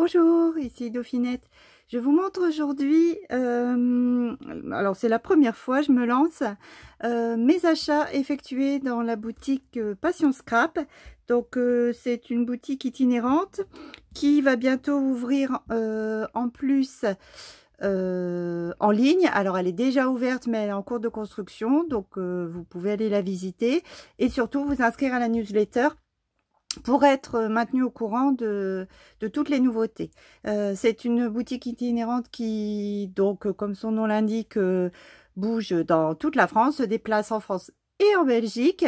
Bonjour, ici Dauphinette. Je vous montre aujourd'hui, alors c'est la première fois je me lance, mes achats effectués dans la boutique Passion Scrap. Donc c'est une boutique itinérante qui va bientôt ouvrir en plus en ligne. Alors elle est déjà ouverte mais elle est en cours de construction, donc vous pouvez aller la visiter et surtout vous inscrire à la newsletter pour être maintenu au courant de toutes les nouveautés. C'est une boutique itinérante qui, donc, comme son nom l'indique, bouge dans toute la France, se déplace en France et en Belgique.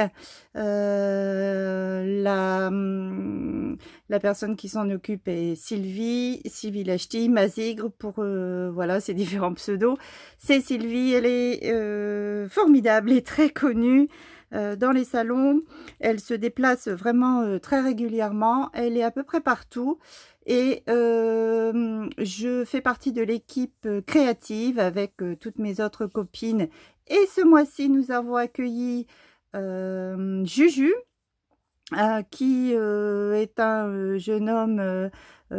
La personne qui s'en occupe est Sylvie Lachty, Mazigre pour voilà ses différents pseudos. C'est Sylvie, elle est formidable et très connue dans les salons. Elle se déplace vraiment très régulièrement, elle est à peu près partout et je fais partie de l'équipe créative avec toutes mes autres copines, et ce mois-ci nous avons accueilli Juju qui est un jeune homme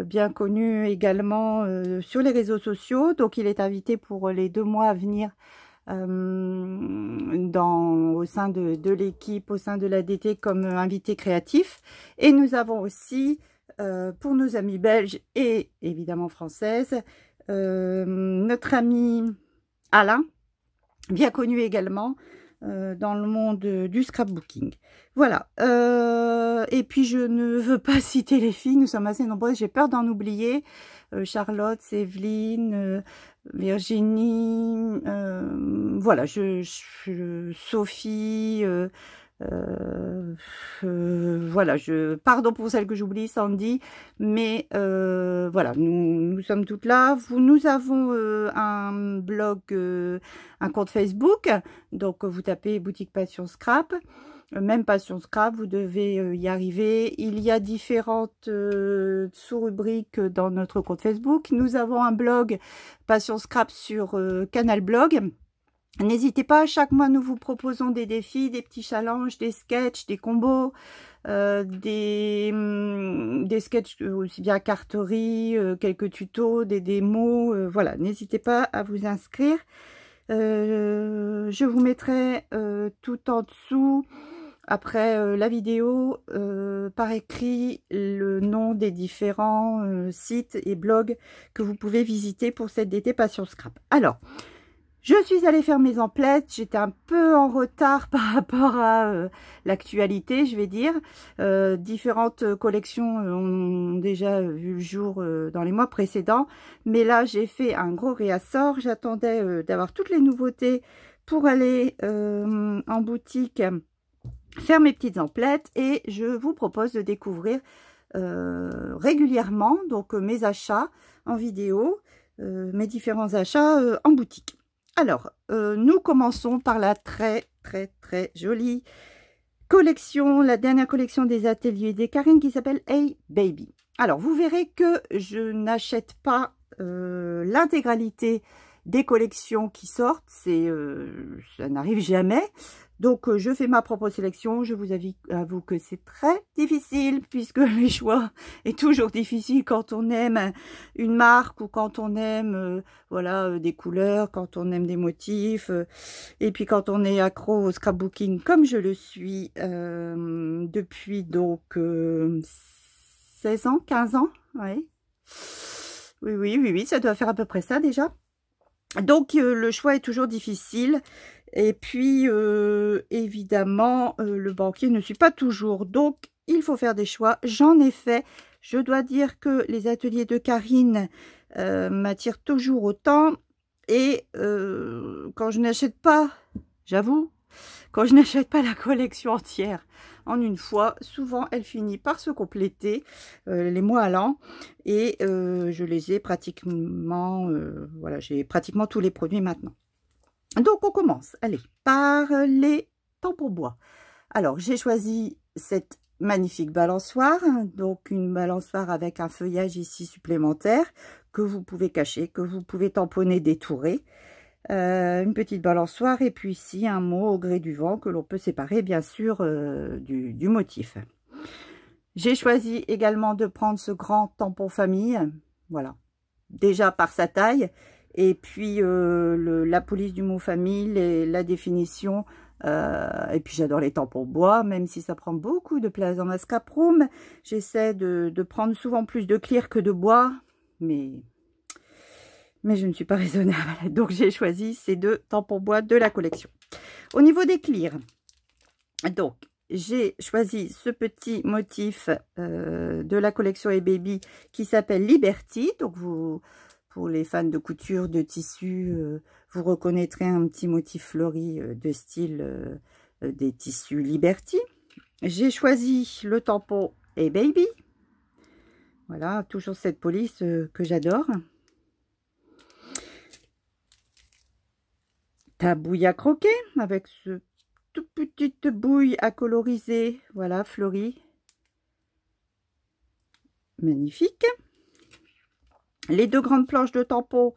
bien connu également sur les réseaux sociaux. Donc il est invité pour les 2 mois à venir au sein de l'équipe, au sein de l'ADT comme invité créatif. Et nous avons aussi pour nos amis belges et évidemment françaises notre ami Alain, bien connu également dans le monde du scrapbooking. Voilà. Et puis je ne veux pas citer les filles, nous sommes assez nombreuses, j'ai peur d'en oublier. Charlotte, Séveline, Virginie, voilà, Sophie, voilà, pardon pour celles que j'oublie, Sandy, mais voilà, nous sommes toutes là. Nous avons un blog, un compte Facebook, donc vous tapez boutique Passion Scrap, même Passion Scrap, vous devez y arriver. Il y a différentes sous-rubriques dans notre compte Facebook. Nous avons un blog Passion Scrap sur Canal Blog. N'hésitez pas, chaque mois nous vous proposons des défis, des petits challenges, des sketchs, des combos, des sketchs aussi bien carterie, quelques tutos, des démos, voilà, n'hésitez pas à vous inscrire. Je vous mettrai tout en dessous, après la vidéo, par écrit, le nom des différents sites et blogs que vous pouvez visiter pour cet été Passion Scrap. Alors, je suis allée faire mes emplettes, j'étais un peu en retard par rapport à l'actualité, je vais dire. Différentes collections ont déjà vu le jour dans les mois précédents. Mais là, j'ai fait un gros réassort. J'attendais d'avoir toutes les nouveautés pour aller en boutique faire mes petites emplettes. Et je vous propose de découvrir régulièrement donc mes achats en vidéo, mes différents achats en boutique. Alors, nous commençons par la très jolie collection, la dernière collection des ateliers des Karine qui s'appelle Hey Baby. Alors, vous verrez que je n'achète pas l'intégralité des collections qui sortent, ça n'arrive jamais. Donc, je fais ma propre sélection. Je vous avoue que c'est très difficile puisque le choix est toujours difficile quand on aime une marque ou quand on aime voilà, des couleurs, quand on aime des motifs. Et puis, quand on est accro au scrapbooking comme je le suis depuis donc 16 ans, 15 ans. Ouais. Oui, ça doit faire à peu près ça déjà. Donc, le choix est toujours difficile. Et puis, évidemment, le banquier ne suit pas toujours. Donc, il faut faire des choix. J'en ai fait. Je dois dire que les ateliers de Karine m'attirent toujours autant. Et quand je n'achète pas, j'avoue, quand je n'achète pas la collection entière en une fois, souvent elle finit par se compléter les mois allant. Et je les ai pratiquement, voilà, j'ai pratiquement tous les produits maintenant. Donc, on commence, allez, par les tambours-bois. Alors, j'ai choisi cette magnifique balançoire, donc une balançoire avec un feuillage ici supplémentaire que vous pouvez cacher, que vous pouvez tamponner, détourer. Une petite balançoire et puis ici un mot au gré du vent que l'on peut séparer bien sûr du motif. J'ai choisi également de prendre ce grand tampon famille, voilà, déjà par sa taille, et puis la police du mot famille, la définition, et puis j'adore les tampons bois, même si ça prend beaucoup de place dans ma scrap room. J'essaie de prendre souvent plus de clear que de bois, mais je ne suis pas raisonnable, donc j'ai choisi ces deux tampons bois de la collection. Au niveau des clears, donc j'ai choisi ce petit motif de la collection Baby qui s'appelle Liberty. Donc pour les fans de couture, de tissu, vous reconnaîtrez un petit motif fleuri de style des tissus Liberty. J'ai choisi le tampon Baby. Voilà, toujours cette police que j'adore. Ta bouille à croquer avec ce toute petite bouille à coloriser, voilà, fleurie. Magnifique. Les deux grandes planches de tampons.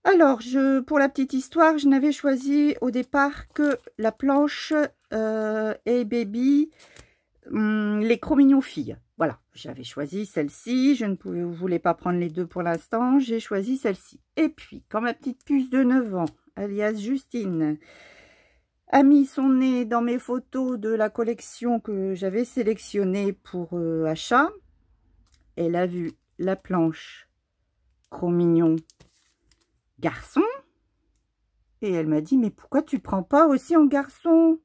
Alors, pour la petite histoire, je n'avais choisi au départ que la planche Baby, les Cro-Mignons filles. Voilà, j'avais choisi celle-ci. Je ne voulais pas prendre les deux pour l'instant. J'ai choisi celle-ci. Et puis, quand ma petite puce de 9 ans, alias Justine, a mis son nez dans mes photos de la collection que j'avais sélectionnée pour achat. Elle a vu la planche Cro-Mignon garçon. Et elle m'a dit, mais pourquoi tu prends pas aussi en garçon?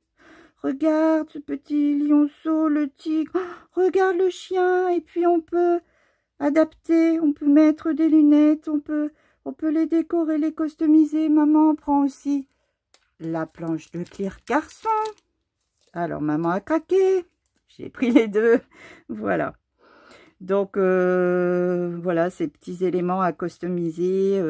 Regarde ce petit lionceau, le tigre. Oh, regarde le chien. Et puis on peut adapter, on peut mettre des lunettes, on peut les décorer, les customiser. Maman prend aussi la planche de clear garçon. Alors maman a craqué, j'ai pris les deux, voilà. Donc voilà, ces petits éléments à customiser,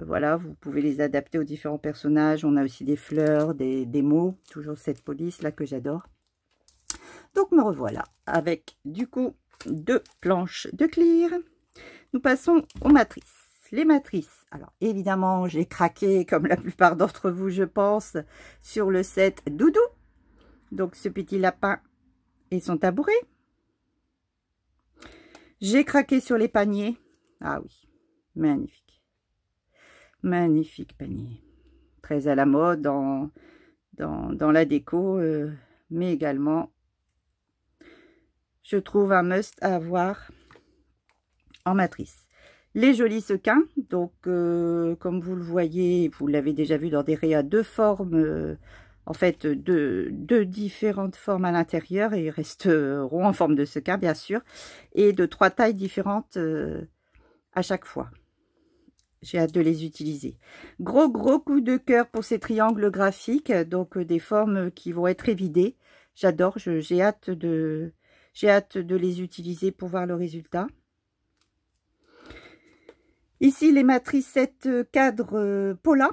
voilà, vous pouvez les adapter aux différents personnages. On a aussi des fleurs, des mots, toujours cette police là que j'adore. Donc me revoilà avec du coup deux planches de clear. Nous passons aux matrices. Les matrices, alors évidemment j'ai craqué comme la plupart d'entre vous je pense sur le set Doudou, donc ce petit lapin et son tabouret. J'ai craqué sur les paniers, ah oui, magnifique, magnifique panier, très à la mode dans la déco, mais également je trouve un must à avoir en matrice. Les jolis sequins, donc comme vous le voyez, vous l'avez déjà vu dans des réas, deux formes, en fait deux différentes formes à l'intérieur, et ils resteront en forme de sequin bien sûr, et de 3 tailles différentes à chaque fois. J'ai hâte de les utiliser. Gros coup de cœur pour ces triangles graphiques, donc des formes qui vont être évidées. J'adore, j'ai hâte de les utiliser pour voir le résultat. Ici, les matrices 7 cadres Paula.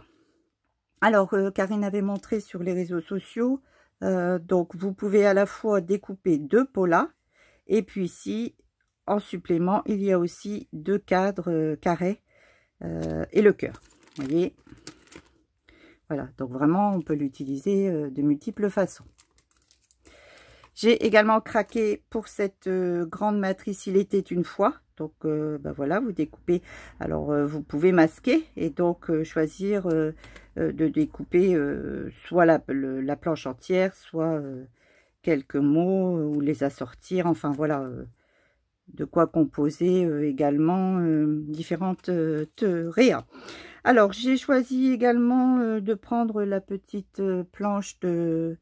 Alors, Karine avait montré sur les réseaux sociaux. Donc, vous pouvez à la fois découper 2 Paula. Et puis ici, en supplément, il y a aussi 2 cadres carrés et le cœur. Vous voyez? Voilà, donc vraiment, on peut l'utiliser de multiples façons. J'ai également craqué pour cette grande matrice Il était une fois. Donc ben voilà, vous découpez. Alors vous pouvez masquer et donc choisir de découper soit la planche entière, soit quelques mots ou les assortir. Enfin voilà, de quoi composer également différentes réas. Alors j'ai choisi également de prendre la petite planche de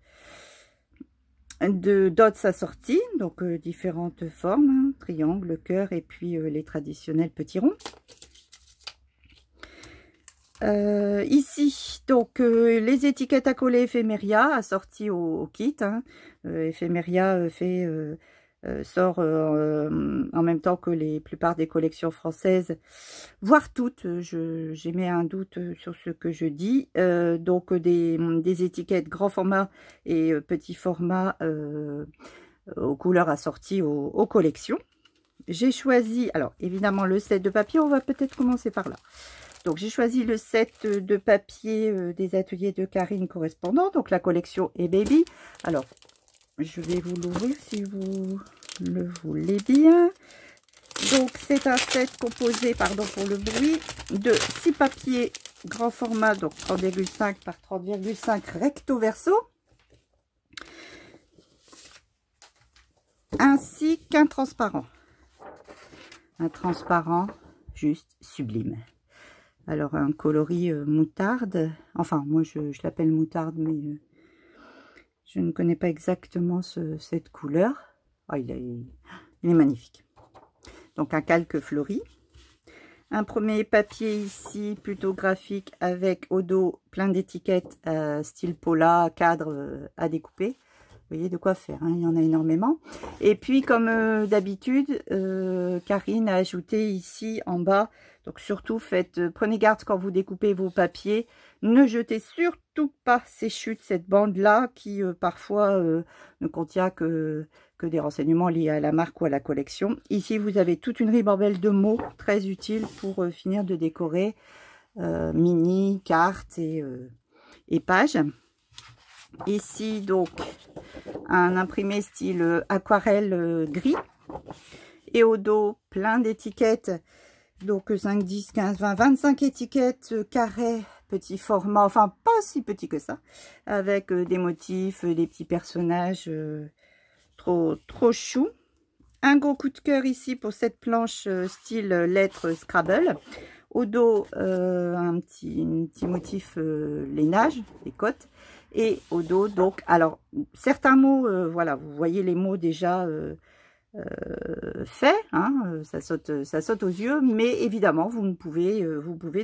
dots assortis, donc différentes formes, hein, triangle, cœur et puis les traditionnels petits ronds. Ici, donc les étiquettes à coller Ephemeria assorties au kit. Hein. Ephemeria sort en même temps que les plupart des collections françaises, voire toutes. J'émets un doute sur ce que je dis. Donc des étiquettes grand format et petit format aux couleurs assorties aux collections. J'ai choisi, alors évidemment le set de papier, on va peut-être commencer par là. Donc j'ai choisi le set de papier des ateliers de Karine correspondant, donc la collection Baby. Alors je vais vous l'ouvrir si vous le voulez bien. Donc c'est un set composé, pardon pour le bruit, de 6 papiers grand format, donc 30,5 par 30,5 recto verso, ainsi qu'un transparent. Un transparent juste sublime. Alors un coloris moutarde, enfin moi je l'appelle moutarde, mais je ne connais pas exactement cette couleur. Oh, il est magnifique. Donc un calque fleuri. Un premier papier ici plutôt graphique avec au dos plein d'étiquettes style Pola, cadre à découper. Vous voyez de quoi faire, hein, il y en a énormément. Et puis comme d'habitude, Karine a ajouté ici en bas, donc surtout prenez garde quand vous découpez vos papiers, ne jetez surtout pas ces chutes, cette bande là qui parfois ne contient que des renseignements liés à la marque ou à la collection. Ici vous avez toute une ribambelle de mots très utiles pour finir de décorer mini, cartes et pages. Ici donc un imprimé style aquarelle gris et au dos plein d'étiquettes, donc 5, 10, 15, 20, 25 étiquettes carrées, petit format, enfin pas si petit que ça, avec des motifs, des petits personnages trop chou. Un gros coup de cœur ici pour cette planche style lettres Scrabble. Au dos, un petit motif lainage, les côtes. Et au dos, donc, alors, certains mots, voilà, vous voyez les mots déjà faits, hein, ça saute aux yeux, mais évidemment, vous pouvez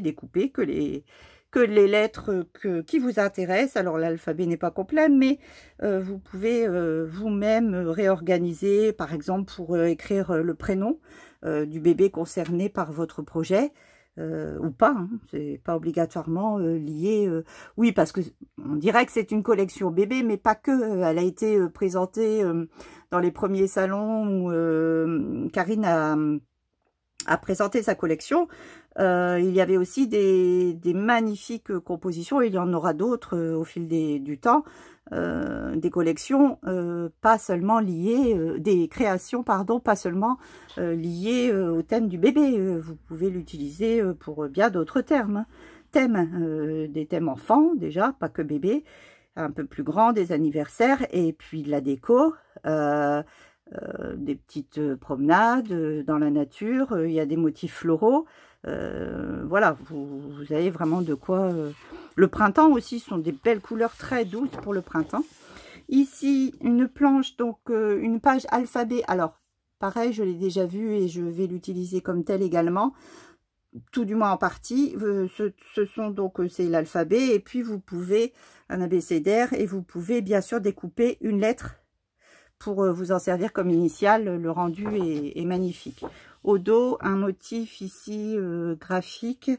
découper que les lettres qui vous intéressent. Alors, l'alphabet n'est pas complet, mais vous pouvez vous-même réorganiser, par exemple, pour écrire le prénom du bébé concerné par votre projet. Ou pas, hein, c'est pas obligatoirement lié. Oui, parce que on dirait que c'est une collection bébé, mais pas que. Elle a été présentée dans les premiers salons où Karine a présenté sa collection. Il y avait aussi des magnifiques compositions, et il y en aura d'autres au fil du temps. Des collections pas seulement liées, des créations pardon, pas seulement liées au thème du bébé. Vous pouvez l'utiliser pour bien d'autres thèmes, des thèmes enfants déjà, pas que bébé, un peu plus grands, des anniversaires, et puis de la déco, des petites promenades dans la nature. Il y a des motifs floraux. Voilà, vous avez vraiment de quoi. Le printemps aussi, sont des belles couleurs très douces pour le printemps. Ici, une planche, donc une page alphabet. Alors, pareil, je l'ai déjà vu et je vais l'utiliser comme tel également, tout du moins en partie. Ce sont donc, c'est l'alphabet, et puis vous pouvez, un abécédaire, et vous pouvez bien sûr découper une lettre pour vous en servir comme initiale. Le rendu est magnifique. Au dos, un motif ici graphique,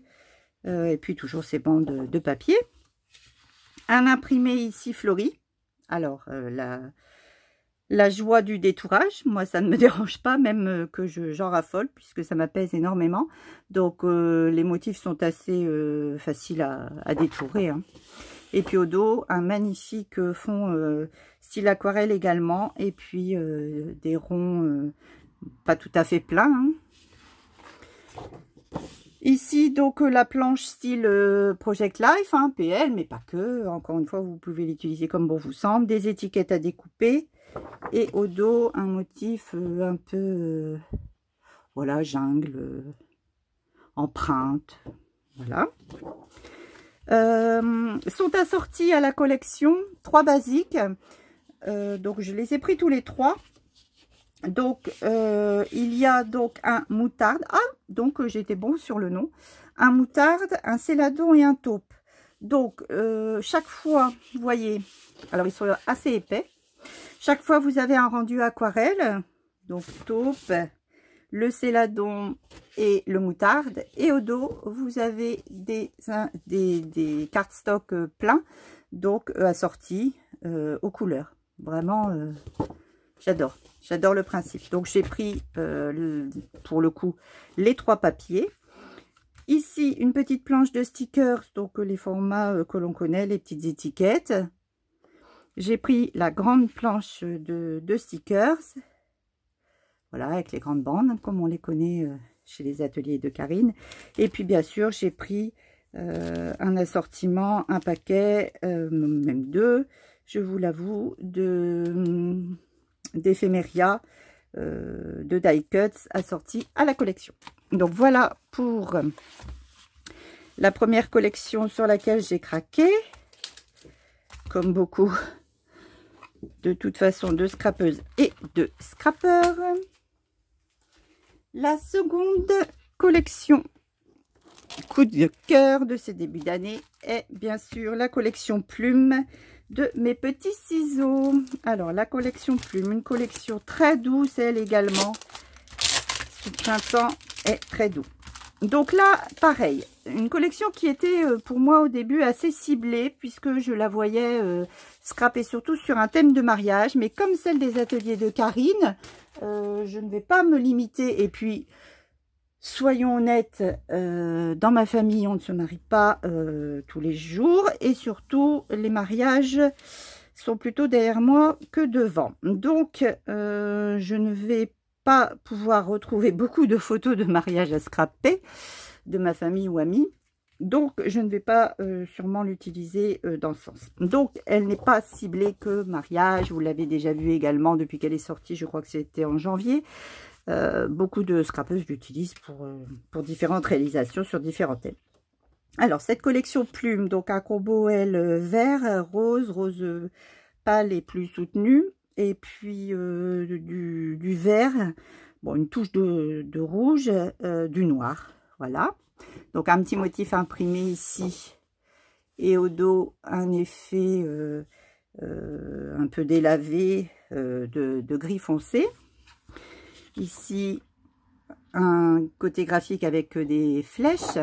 et puis toujours ces bandes de papier. Un imprimé ici fleuri. Alors, la joie du détourage, moi ça ne me dérange pas, même que j'en raffole, puisque ça m'apaise énormément. Donc les motifs sont assez faciles à détourer, hein. Et puis au dos, un magnifique fond style aquarelle également, et puis des ronds pas tout à fait pleins, hein. Ici, donc, la planche style Project Life, hein, PL, mais pas que. Encore une fois, vous pouvez l'utiliser comme bon vous semble. Des étiquettes à découper. Et au dos, un motif un peu, voilà, jungle, empreinte. Voilà. Sont assortis à la collection 3 basiques. Donc, je les ai pris tous les 3. Donc, il y a donc un moutarde. Ah, donc j'étais bon sur le nom. Un moutarde, un céladon et un taupe. Donc, chaque fois, vous voyez, alors ils sont assez épais. Chaque fois, vous avez un rendu aquarelle. Donc, taupe, le céladon et le moutarde. Et au dos, vous avez des cardstock pleins, donc assortis aux couleurs. Vraiment, j'adore. J'adore le principe. Donc, j'ai pris, pour le coup, les 3 papiers. Ici, une petite planche de stickers, donc les formats que l'on connaît, les petites étiquettes. J'ai pris la grande planche de stickers. Voilà, avec les grandes bandes, comme on les connaît chez les ateliers de Karine. Et puis, bien sûr, j'ai pris un assortiment, un paquet, même deux, je vous l'avoue, d'éphéméria, de die cuts assortis à la collection. Donc, voilà pour la première collection sur laquelle j'ai craqué. Comme beaucoup, de toute façon, de scrapeuses et de scrappeurs. La seconde collection coup de cœur de ces débuts d'année est bien sûr la collection plumes de mes petits ciseaux. Alors la collection plumes, une collection très douce elle également. Ce printemps est très doux. Donc là, pareil, une collection qui était pour moi au début assez ciblée puisque je la voyais scraper surtout sur un thème de mariage. Mais comme celle des ateliers de Karine, je ne vais pas me limiter. Et puis, soyons honnêtes, dans ma famille, on ne se marie pas tous les jours. Et surtout, les mariages sont plutôt derrière moi que devant. Donc, je ne vais pas pouvoir retrouver beaucoup de photos de mariage à scraper de ma famille ou amis. Donc, je ne vais pas sûrement l'utiliser dans ce sens. Donc, elle n'est pas ciblée que mariage. Vous l'avez déjà vu également depuis qu'elle est sortie. Je crois que c'était en janvier. Beaucoup de scrapeuses l'utilisent pour différentes réalisations sur différents thèmes. Alors, cette collection plumes, donc un combo, elle, vert, rose pâle et plus soutenu. Et puis du vert, bon, une touche de rouge, du noir. Voilà. Donc, un petit motif imprimé ici. Et au dos, un effet un peu délavé de gris foncé. Ici, un côté graphique avec des flèches.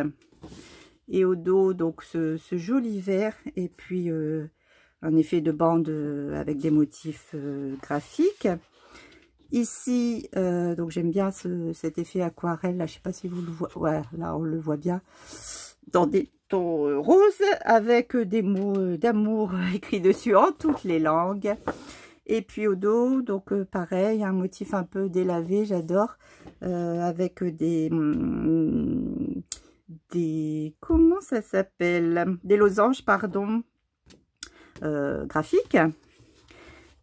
Et au dos, donc, ce joli vert. Et puis, un effet de bande avec des motifs graphiques. Ici, donc j'aime bien cet effet aquarelle. Là, je ne sais pas si vous le voyez. Ouais, là, on le voit bien. Dans des tons roses avec des mots d'amour écrits dessus en toutes les langues. Et puis au dos, donc pareil, un motif un peu délavé, j'adore. Avec des comment ça s'appelle? Des losanges, pardon. Graphique.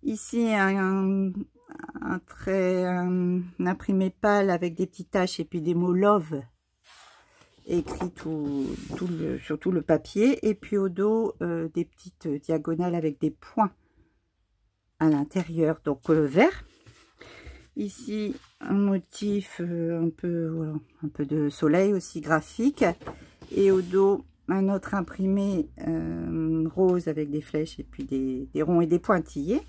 Ici, un imprimé pâle avec des petites taches et puis des mots love écrits sur tout le papier. Et puis au dos, des petites diagonales avec des points à l'intérieur, donc vert. Ici, un motif un peu de soleil aussi graphique. Et au dos, un autre imprimé rose avec des flèches et puis des ronds et des pointillés.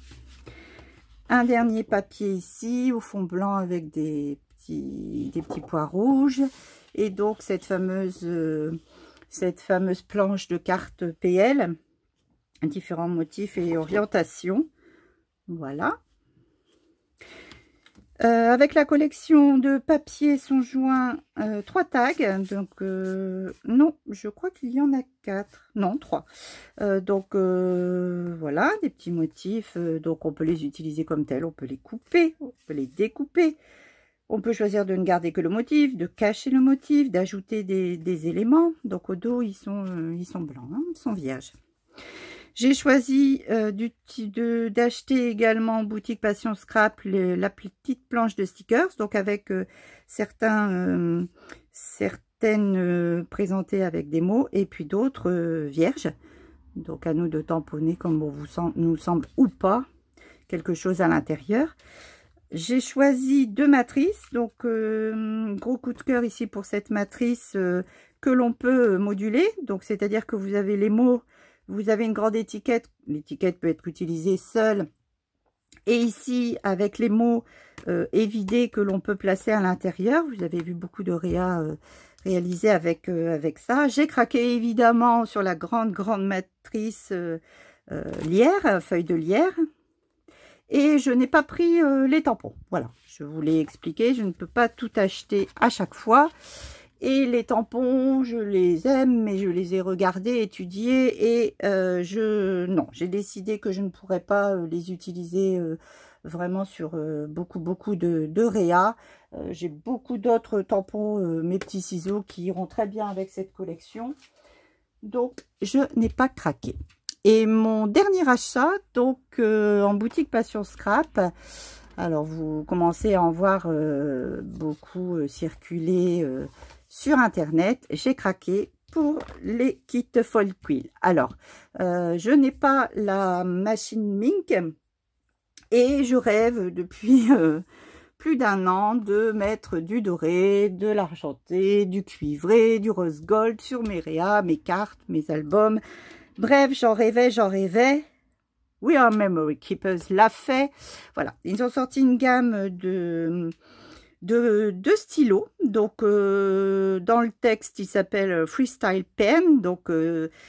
Un dernier papier ici au fond blanc avec des petits pois rouges. Et donc cette fameuse planche de cartes PL, différents motifs et orientations. Voilà. Avec la collection de papier sont joints 3 tags. Donc, non, je crois qu'il y en a 4. Non, 3. Donc, voilà, des petits motifs. Donc, on peut les utiliser comme tels. On peut les couper, on peut les découper. On peut choisir de ne garder que le motif, de cacher le motif, d'ajouter des éléments. Donc, au dos, ils sont blancs, hein, ils sont vierges. J'ai choisi d'acheter également en boutique Passion Scrap la petite planche de stickers, donc avec certaines présentées avec des mots et puis d'autres vierges. Donc à nous de tamponner comme bon nous semble ou pas quelque chose à l'intérieur. J'ai choisi 2 matrices, donc gros coup de cœur ici pour cette matrice que l'on peut moduler. Donc c'est-à-dire que vous avez les mots. Vous avez une grande étiquette. L'étiquette peut être utilisée seule. Et ici, avec les mots évidés que l'on peut placer à l'intérieur. Vous avez vu beaucoup de réalisés avec ça. J'ai craqué évidemment sur la grande matrice lierre, feuille de lierre. Et je n'ai pas pris les tampons. Voilà, je vous l'ai expliqué. Je ne peux pas tout acheter à chaque fois. Et les tampons, je les aime, mais je les ai regardés, étudiés, et j'ai décidé que je ne pourrais pas les utiliser vraiment sur beaucoup de réa. J'ai beaucoup d'autres tampons, mes petits ciseaux qui iront très bien avec cette collection. Donc, je n'ai pas craqué. Et mon dernier achat, donc en boutique Passion Scrap, alors vous commencez à en voir beaucoup circuler sur internet. J'ai craqué pour les kits foil quill. Alors, je n'ai pas la machine Mink et je rêve depuis plus d'1 an de mettre du doré, de l'argenté, du cuivré, du rose gold sur mes réas, mes cartes, mes albums. Bref, j'en rêvais. We Are Memory Keepers l'a fait. Voilà, ils ont sorti une gamme de stylos. Donc, dans le texte, il s'appelle Freestyle Pen, donc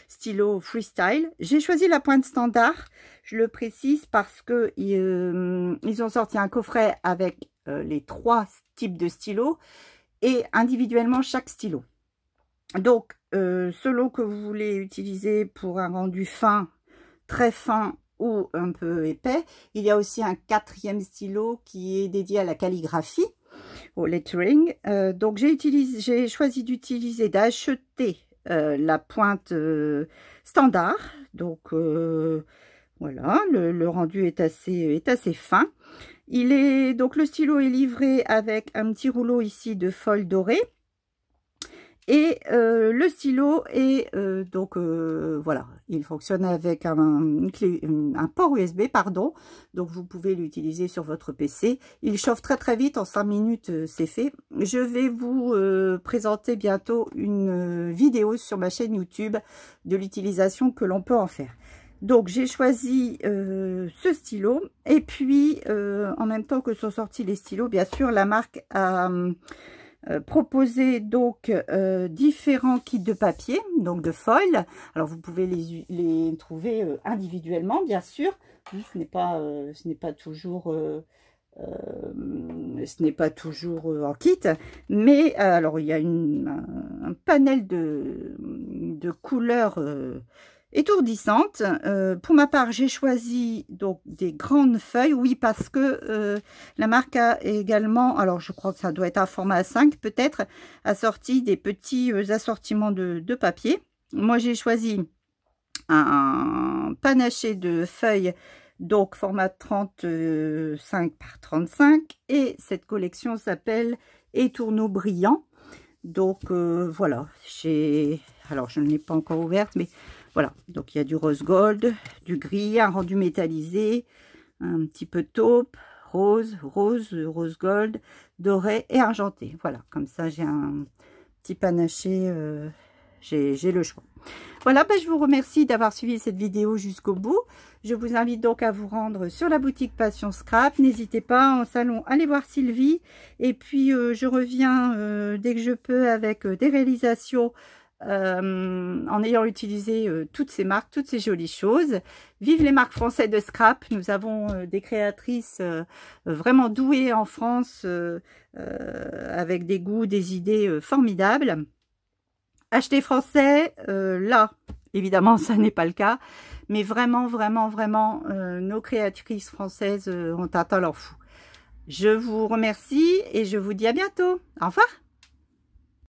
stylo freestyle. J'ai choisi la pointe standard, je le précise, parce que ils ont sorti un coffret avec les 3 types de stylos et individuellement chaque stylo. Donc, selon que vous voulez utiliser pour un rendu fin, très fin ou un peu épais, il y a aussi un 4e stylo qui est dédié à la calligraphie, au lettering. Donc, j'ai choisi d'acheter la pointe standard. Donc, voilà, le rendu est assez fin. Donc, le stylo est livré avec un petit rouleau ici de foil doré. Et le stylo est voilà, il fonctionne avec un port USB, pardon. Donc vous pouvez l'utiliser sur votre PC. Il chauffe très vite, en 5 minutes c'est fait. Je vais vous présenter bientôt une vidéo sur ma chaîne YouTube de l'utilisation que l'on peut en faire. Donc j'ai choisi ce stylo et puis en même temps que sont sortis les stylos, bien sûr la marque a proposer donc différents kits de papier, donc de foil. Alors vous pouvez les trouver individuellement, bien sûr. Ce n'est pas toujours en kit, mais alors il y a un panel de couleurs étourdissante. Pour ma part, j'ai choisi donc des grandes feuilles, oui, parce que la marque a également, alors je crois que ça doit être un format 5 peut-être, assorti des petits assortiments de papier. Moi, j'ai choisi un panaché de feuilles, donc format 35 par 35, et cette collection s'appelle Étourneaux brillants. Donc voilà, alors je ne l'ai pas encore ouverte, mais voilà, donc il y a du rose gold, du gris, un rendu métallisé, un petit peu taupe, rose gold, doré et argenté. Voilà, comme ça j'ai un petit panaché, j'ai le choix. Voilà, je vous remercie d'avoir suivi cette vidéo jusqu'au bout. Je vous invite donc à vous rendre sur la boutique Passion Scrap. N'hésitez pas, en salon, allez voir Sylvie. Et puis, je reviens dès que je peux avec des réalisations en ayant utilisé toutes ces marques, toutes ces jolies choses. Vive les marques françaises de scrap. Nous avons des créatrices vraiment douées en France avec des goûts, des idées formidables. Acheter français, là, évidemment, ça n'est pas le cas. Mais vraiment, nos créatrices françaises ont atteint leur fou. Je vous remercie et je vous dis à bientôt. Au revoir.